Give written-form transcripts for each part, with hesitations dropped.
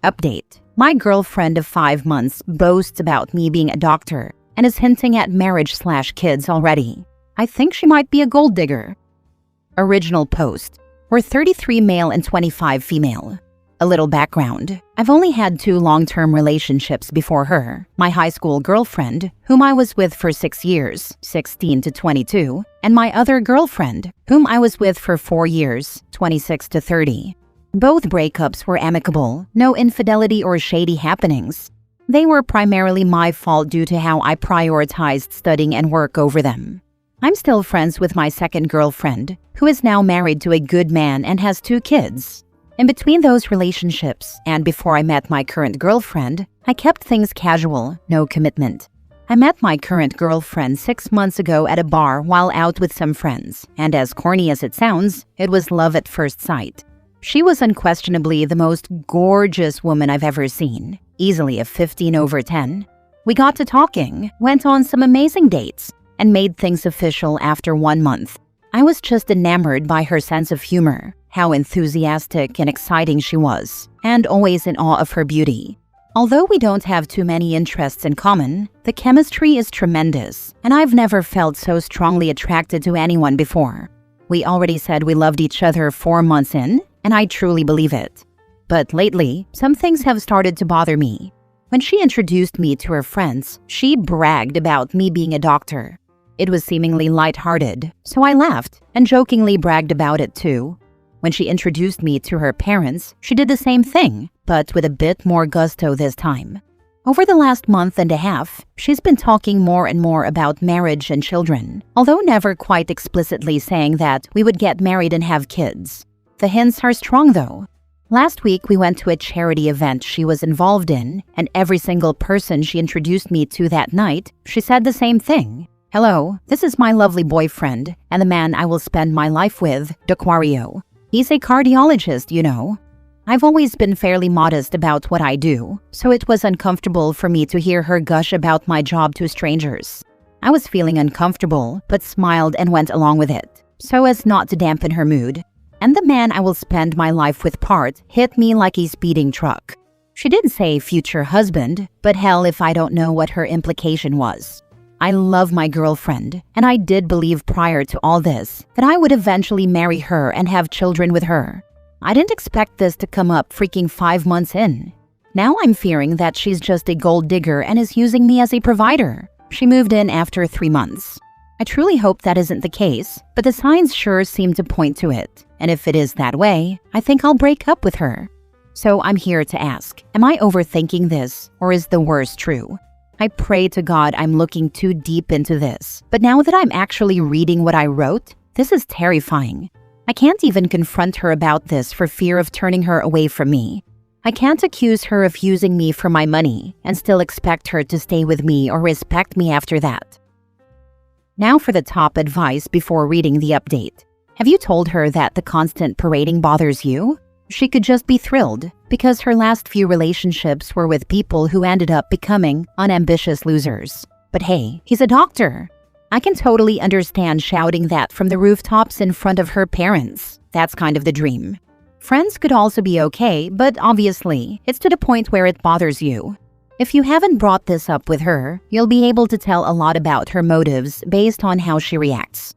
Update. My girlfriend of 5 months boasts about me being a doctor and is hinting at marriage/kids already. I think she might be a gold digger. Original post. We're 33 male and 25 female. A little background. I've only had 2 long-term relationships before her. My high school girlfriend, whom I was with for 6 years, 16 to 22, and my other girlfriend, whom I was with for 4 years, 26 to 30. Both breakups were amicable, no infidelity or shady happenings. They were primarily my fault due to how I prioritized studying and work over them. I'm still friends with my second girlfriend, who is now married to a good man and has 2 kids. In between those relationships and before I met my current girlfriend, I kept things casual, no commitment. I met my current girlfriend 6 months ago at a bar while out with some friends, and as corny as it sounds, it was love at first sight. She was unquestionably the most gorgeous woman I've ever seen, easily a 15/10. We got to talking, went on some amazing dates, and made things official after 1 month. I was just enamored by her sense of humor, how enthusiastic and exciting she was, and always in awe of her beauty. Although we don't have too many interests in common, the chemistry is tremendous, and I've never felt so strongly attracted to anyone before. We already said we loved each other 4 months in, and I truly believe it. But lately, some things have started to bother me. When she introduced me to her friends, she bragged about me being a doctor. It was seemingly lighthearted, so I laughed and jokingly bragged about it too. When she introduced me to her parents, she did the same thing, but with a bit more gusto this time. Over the last month and a half, she's been talking more and more about marriage and children, although never quite explicitly saying that we would get married and have kids. The hints are strong though. Last week we went to a charity event she was involved in, and every single person she introduced me to that night, she said the same thing. Hello, this is my lovely boyfriend, and the man I will spend my life with, D'Aquario. He's a cardiologist, you know. I've always been fairly modest about what I do, so it was uncomfortable for me to hear her gush about my job to strangers. I was feeling uncomfortable, but smiled and went along with it, so as not to dampen her mood. And the man I will spend my life with part hit me like a speeding truck. She didn't say future husband, but hell if I don't know what her implication was. I love my girlfriend, and I did believe prior to all this that I would eventually marry her and have children with her. I didn't expect this to come up freaking 5 months in. Now I'm fearing that she's just a gold digger and is using me as a provider. She moved in after 3 months. I truly hope that isn't the case, but the signs sure seem to point to it. And if it is that way, I think I'll break up with her. So I'm here to ask, am I overthinking this, or is the worst true? I pray to God I'm looking too deep into this, but now that I'm actually reading what I wrote, this is terrifying. I can't even confront her about this for fear of turning her away from me. I can't accuse her of using me for my money and still expect her to stay with me or respect me after that. Now for the top advice before reading the update. Have you told her that the constant parading bothers you? She could just be thrilled, because her last few relationships were with people who ended up becoming unambitious losers. But hey, he's a doctor. I can totally understand shouting that from the rooftops in front of her parents. That's kind of the dream. Friends could also be okay, but obviously, it's to the point where it bothers you. If you haven't brought this up with her, you'll be able to tell a lot about her motives based on how she reacts.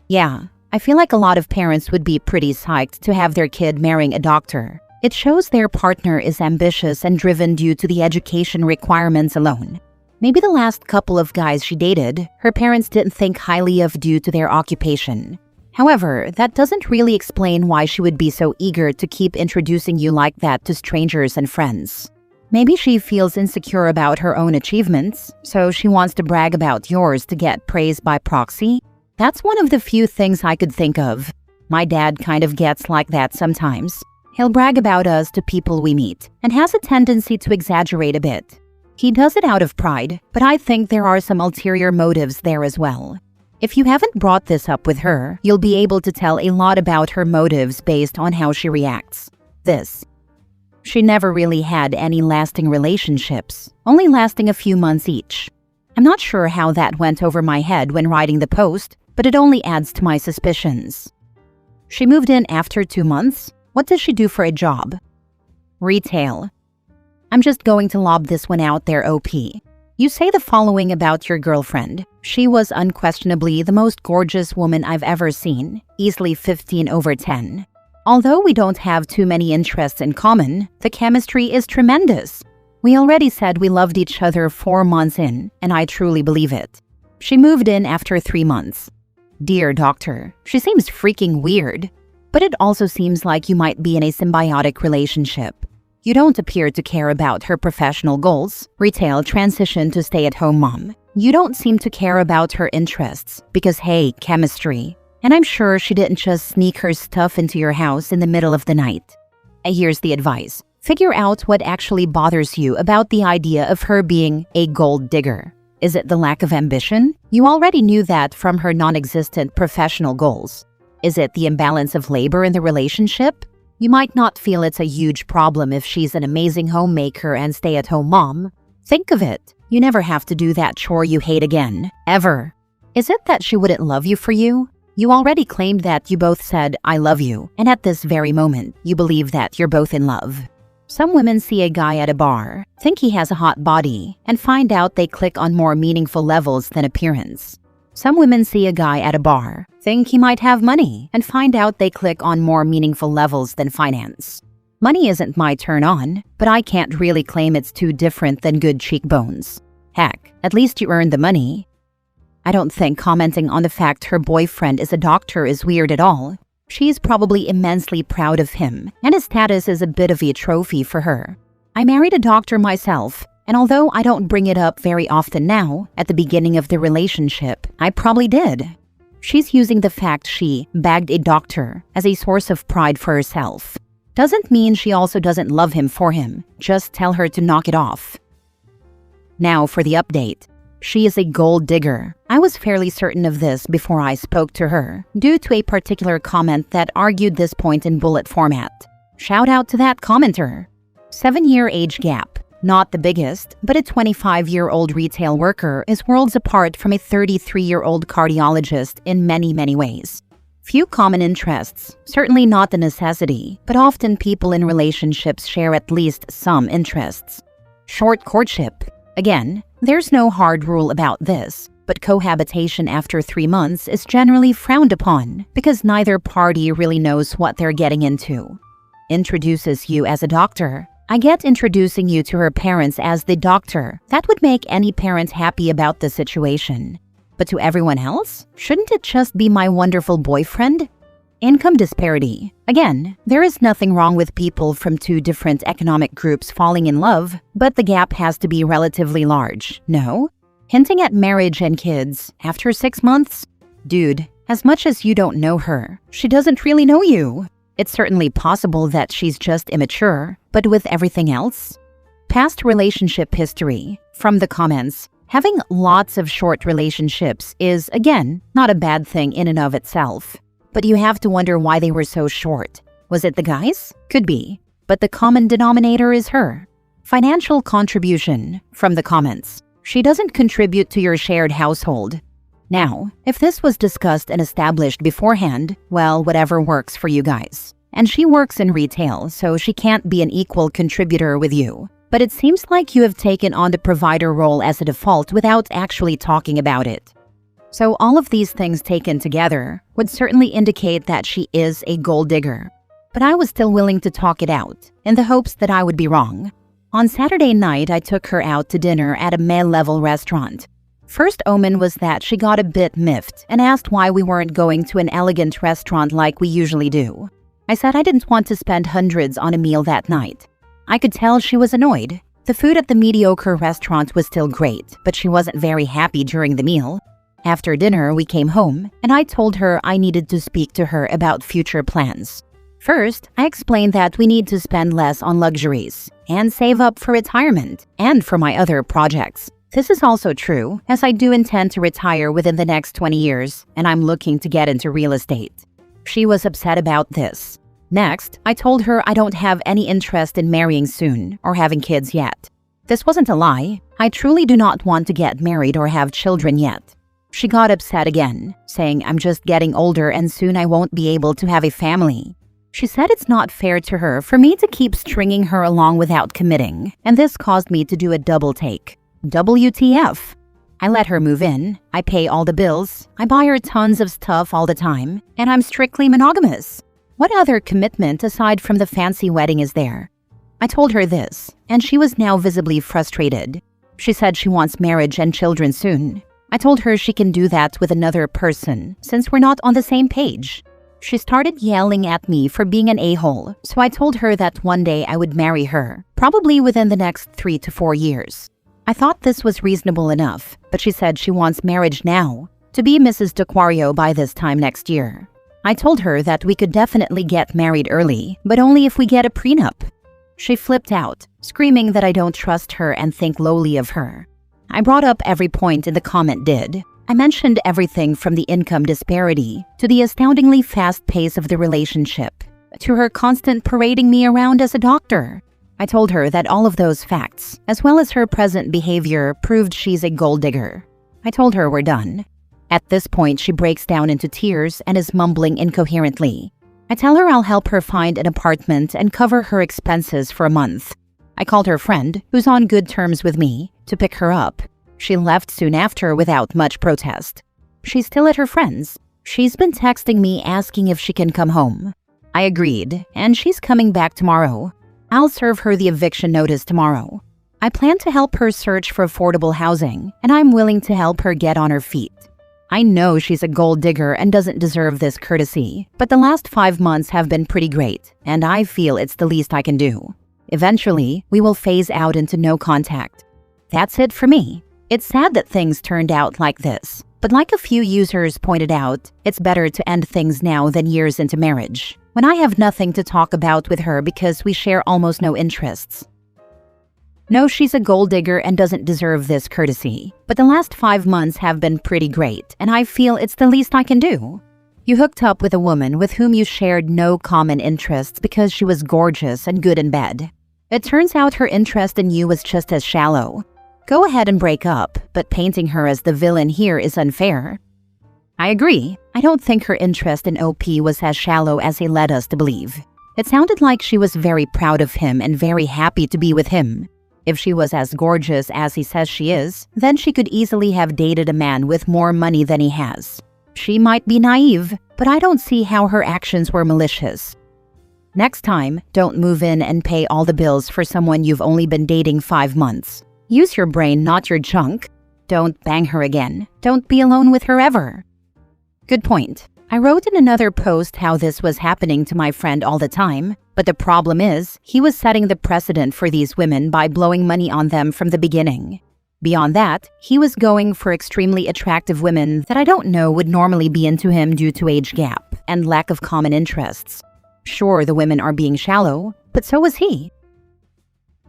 Yeah, I feel like a lot of parents would be pretty psyched to have their kid marrying a doctor. It shows their partner is ambitious and driven due to the education requirements alone. Maybe the last couple of guys she dated, her parents didn't think highly of due to their occupation. However, that doesn't really explain why she would be so eager to keep introducing you like that to strangers and friends. Maybe she feels insecure about her own achievements, so she wants to brag about yours to get praise by proxy. That's one of the few things I could think of. My dad kind of gets like that sometimes. He'll brag about us to people we meet, and has a tendency to exaggerate a bit. He does it out of pride, but I think there are some ulterior motives there as well. If you haven't brought this up with her, you'll be able to tell a lot about her motives based on how she reacts. She never really had any lasting relationships, only lasting a few months each. I'm not sure how that went over my head when writing the post, but it only adds to my suspicions. She moved in after 2 months. What does she do for a job? Retail. I'm just going to lob this one out there, OP. You say the following about your girlfriend. She was unquestionably the most gorgeous woman I've ever seen, easily 15/10. Although we don't have too many interests in common, the chemistry is tremendous. We already said we loved each other 4 months in, and I truly believe it. She moved in after 3 months. Dear doctor, she seems freaking weird. But it also seems like you might be in a symbiotic relationship. You don't appear to care about her professional goals, retail transition to stay-at-home mom. You don't seem to care about her interests because, hey, chemistry. And I'm sure she didn't just sneak her stuff into your house in the middle of the night. Here's the advice. Figure out what actually bothers you about the idea of her being a gold digger. Is it the lack of ambition? You already knew that from her non-existent professional goals. Is it the imbalance of labor in the relationship? You might not feel it's a huge problem if she's an amazing homemaker and stay-at-home mom. Think of it. You never have to do that chore you hate again. Ever. Is it that she wouldn't love you for you? You already claimed that you both said, I love you, and at this very moment, you believe that you're both in love. Some women see a guy at a bar, think he has a hot body, and find out they click on more meaningful levels than appearance. Some women see a guy at a bar, think he might have money, and find out they click on more meaningful levels than finance. Money isn't my turn on, but I can't really claim it's too different than good cheekbones. Heck, at least you earned the money. I don't think commenting on the fact her boyfriend is a doctor is weird at all. She's probably immensely proud of him, and his status is a bit of a trophy for her. I married a doctor myself, and although I don't bring it up very often now, at the beginning of the relationship, I probably did. She's using the fact she bagged a doctor as a source of pride for herself. Doesn't mean she also doesn't love him for him. Just tell her to knock it off. Now for the update. She is a gold digger. I was fairly certain of this before I spoke to her, due to a particular comment that argued this point in bullet format. Shout out to that commenter. 7-year age gap. Not the biggest, but a 25-year-old retail worker is worlds apart from a 33-year-old cardiologist in many, many ways. Few common interests, certainly not a necessity, but often people in relationships share at least some interests. Short courtship. Again, there's no hard rule about this, but cohabitation after 3 months is generally frowned upon because neither party really knows what they're getting into. Introduces you as a doctor. I get introducing you to her parents as the doctor. That would make any parent happy about the situation. But to everyone else, shouldn't it just be my wonderful boyfriend? Income disparity. Again, there is nothing wrong with people from 2 different economic groups falling in love, but the gap has to be relatively large, no? Hinting at marriage and kids after 6 months? Dude, as much as you don't know her, she doesn't really know you. It's certainly possible that she's just immature, but with everything else? Past relationship history. From the comments, having lots of short relationships is, again, not a bad thing in and of itself. But you have to wonder why they were so short. Was it the guys? Could be. But the common denominator is her. Financial contribution. From the comments, she doesn't contribute to your shared household. Now, if this was discussed and established beforehand, well, whatever works for you guys. And she works in retail, so she can't be an equal contributor with you. But it seems like you have taken on the provider role as a default without actually talking about it. So all of these things taken together would certainly indicate that she is a gold digger. But I was still willing to talk it out, in the hopes that I would be wrong. On Saturday night, I took her out to dinner at a male-level restaurant. First omen was that she got a bit miffed and asked why we weren't going to an elegant restaurant like we usually do. I said I didn't want to spend hundreds on a meal that night. I could tell she was annoyed. The food at the mediocre restaurant was still great, but she wasn't very happy during the meal. After dinner, we came home, and I told her I needed to speak to her about future plans. First, I explained that we need to spend less on luxuries and save up for retirement and for my other projects. This is also true, as I do intend to retire within the next 20 years, and I'm looking to get into real estate. She was upset about this. Next, I told her I don't have any interest in marrying soon or having kids yet. This wasn't a lie. I truly do not want to get married or have children yet. She got upset again, saying I'm just getting older and soon I won't be able to have a family. She said it's not fair to her for me to keep stringing her along without committing, and this caused me to do a double take. WTF? I let her move in, I pay all the bills, I buy her tons of stuff all the time, and I'm strictly monogamous. What other commitment aside from the fancy wedding is there? I told her this, and she was now visibly frustrated. She said she wants marriage and children soon. I told her she can do that with another person, since we're not on the same page. She started yelling at me for being an a-hole, so I told her that one day I would marry her, probably within the next 3 to 4 years. I thought this was reasonable enough, but she said she wants marriage now, to be Mrs. D'Aquario by this time next year. I told her that we could definitely get married early, but only if we get a prenup. She flipped out, screaming that I don't trust her and think lowly of her. I brought up every point in the comment did. I mentioned everything from the income disparity to the astoundingly fast pace of the relationship, to her constant parading me around as a doctor. I told her that all of those facts, as well as her present behavior, proved she's a gold digger. I told her we're done. At this point, she breaks down into tears and is mumbling incoherently. I tell her I'll help her find an apartment and cover her expenses for a month. I called her friend, who's on good terms with me, to pick her up. She left soon after without much protest. She's still at her friend's. She's been texting me asking if she can come home. I agreed, and she's coming back tomorrow. I'll serve her the eviction notice tomorrow. I plan to help her search for affordable housing, and I'm willing to help her get on her feet. I know she's a gold digger and doesn't deserve this courtesy, but the last 5 months have been pretty great, and I feel it's the least I can do. Eventually, we will phase out into no contact. That's it for me. It's sad that things turned out like this, but like a few users pointed out, it's better to end things now than years into marriage, when I have nothing to talk about with her because we share almost no interests. No, she's a gold digger and doesn't deserve this courtesy, but the last 5 months have been pretty great, and I feel it's the least I can do. You hooked up with a woman with whom you shared no common interests because she was gorgeous and good in bed. It turns out her interest in you was just as shallow. Go ahead and break up, but painting her as the villain here is unfair. I agree. I don't think her interest in OP was as shallow as he led us to believe. It sounded like she was very proud of him and very happy to be with him. If she was as gorgeous as he says she is, then she could easily have dated a man with more money than he has. She might be naive, but I don't see how her actions were malicious. Next time, don't move in and pay all the bills for someone you've only been dating 5 months. Use your brain, not your junk. Don't bang her again. Don't be alone with her ever. Good point. I wrote in another post how this was happening to my friend all the time, but the problem is, he was setting the precedent for these women by blowing money on them from the beginning. Beyond that, he was going for extremely attractive women that I don't know would normally be into him due to age gap and lack of common interests. Sure, the women are being shallow, but so was he.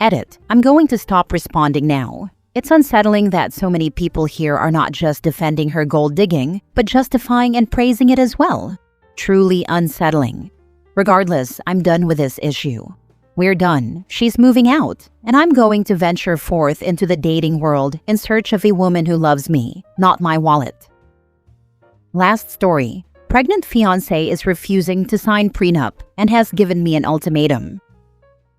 Edit. I'm going to stop responding now. It's unsettling that so many people here are not just defending her gold digging, but justifying and praising it as well. Truly unsettling. Regardless, I'm done with this issue. We're done. She's moving out, and I'm going to venture forth into the dating world in search of a woman who loves me, not my wallet. Last story. Pregnant fiancé is refusing to sign prenup and has given me an ultimatum.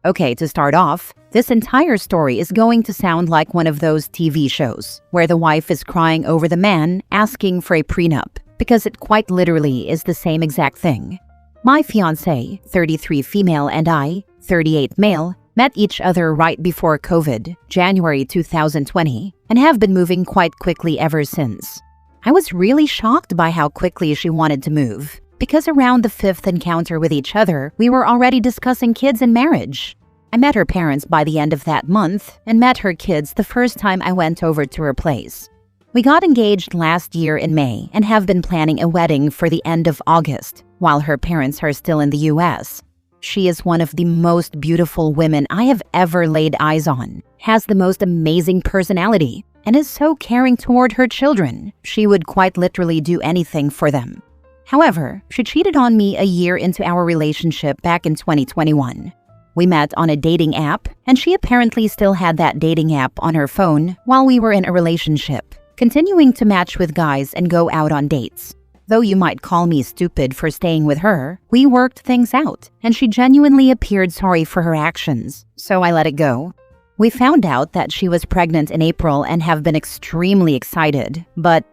Okay, to start off, this entire story is going to sound like one of those TV shows where the wife is crying over the man asking for a prenup, because it quite literally is the same exact thing. My fiancé, 33 female, and I, 38 male, met each other right before COVID, January 2020, and have been moving quite quickly ever since. I was really shocked by how quickly she wanted to move, because around the 5th encounter with each other, we were already discussing kids and marriage. I met her parents by the end of that month and met her kids the first time I went over to her place. We got engaged last year in May and have been planning a wedding for the end of August, while her parents are still in the US. She is one of the most beautiful women I have ever laid eyes on, has the most amazing personality, and is so caring toward her children. She would quite literally do anything for them. However, she cheated on me a year into our relationship back in 2021. We met on a dating app, and she apparently still had that dating app on her phone while we were in a relationship, continuing to match with guys and go out on dates. Though you might call me stupid for staying with her, we worked things out, and she genuinely appeared sorry for her actions, so I let it go. We found out that she was pregnant in April and have been extremely excited, but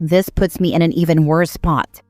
this puts me in an even worse spot.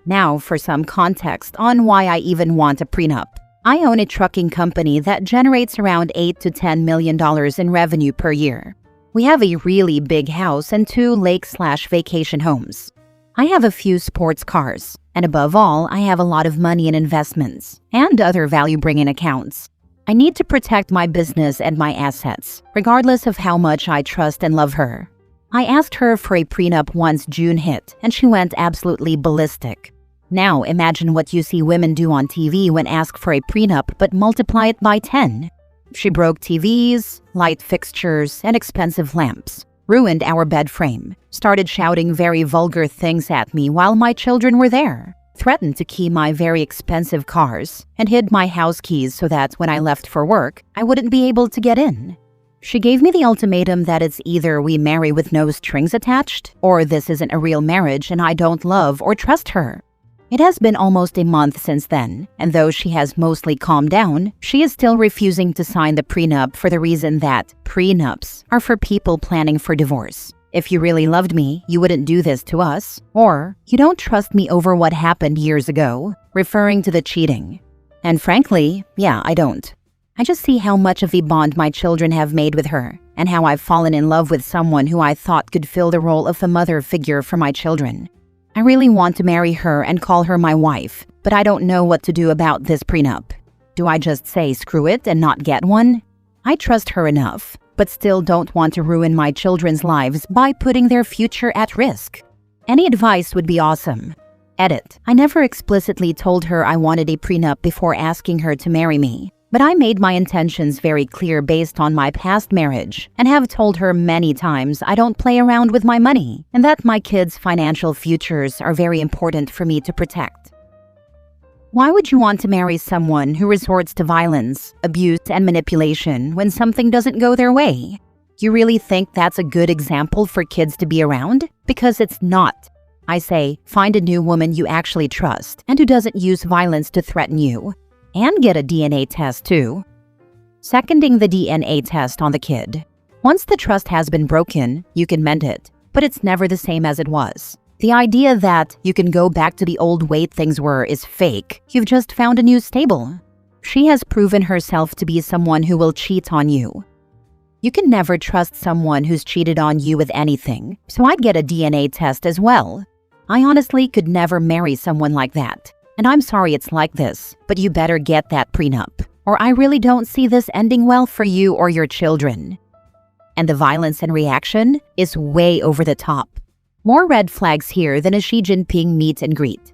Now for some context on why I even want a prenup. I own a trucking company that generates around $8 to $10 million in revenue per year. We have a really big house and 2 lake/vacation homes. I have a few sports cars, and above all, I have a lot of money in investments and other value-bringing accounts. I need to protect my business and my assets, regardless of how much I trust and love her. I asked her for a prenup once June hit, and she went absolutely ballistic. Now imagine what you see women do on TV when asked for a prenup, but multiply it by 10. She broke TVs, light fixtures, and expensive lamps, ruined our bed frame, started shouting very vulgar things at me while my children were there, threatened to key my very expensive cars, and hid my house keys so that when I left for work, I wouldn't be able to get in. She gave me the ultimatum that it's either we marry with no strings attached, or this isn't a real marriage and I don't love or trust her. It has been almost a month since then, and though she has mostly calmed down, she is still refusing to sign the prenup for the reason that prenups are for people planning for divorce. If you really loved me, you wouldn't do this to us, or you don't trust me over what happened years ago, referring to the cheating. And frankly, yeah, I don't. I just see how much of a bond my children have made with her, and how I've fallen in love with someone who I thought could fill the role of a mother figure for my children. I really want to marry her and call her my wife, but I don't know what to do about this prenup. Do I just say screw it and not get one? I trust her enough, but still don't want to ruin my children's lives by putting their future at risk. Any advice would be awesome. Edit. I never explicitly told her I wanted a prenup before asking her to marry me, but I made my intentions very clear based on my past marriage and have told her many times I don't play around with my money and that my kids' financial futures are very important for me to protect. Why would you want to marry someone who resorts to violence, abuse, and manipulation when something doesn't go their way? You really think that's a good example for kids to be around? Because it's not. I say, find a new woman you actually trust and who doesn't use violence to threaten you. And get a DNA test too. Seconding the DNA test on the kid. Once the trust has been broken, you can mend it, but it's never the same as it was. The idea that you can go back to the old way things were is fake. You've just found a new stable. She has proven herself to be someone who will cheat on you. You can never trust someone who's cheated on you with anything, so I'd get a DNA test as well. I honestly could never marry someone like that. And I'm sorry it's like this, but you better get that prenup, or I really don't see this ending well for you or your children. And the violence and reaction is way over the top. More red flags here than a Xi Jinping meet and greet.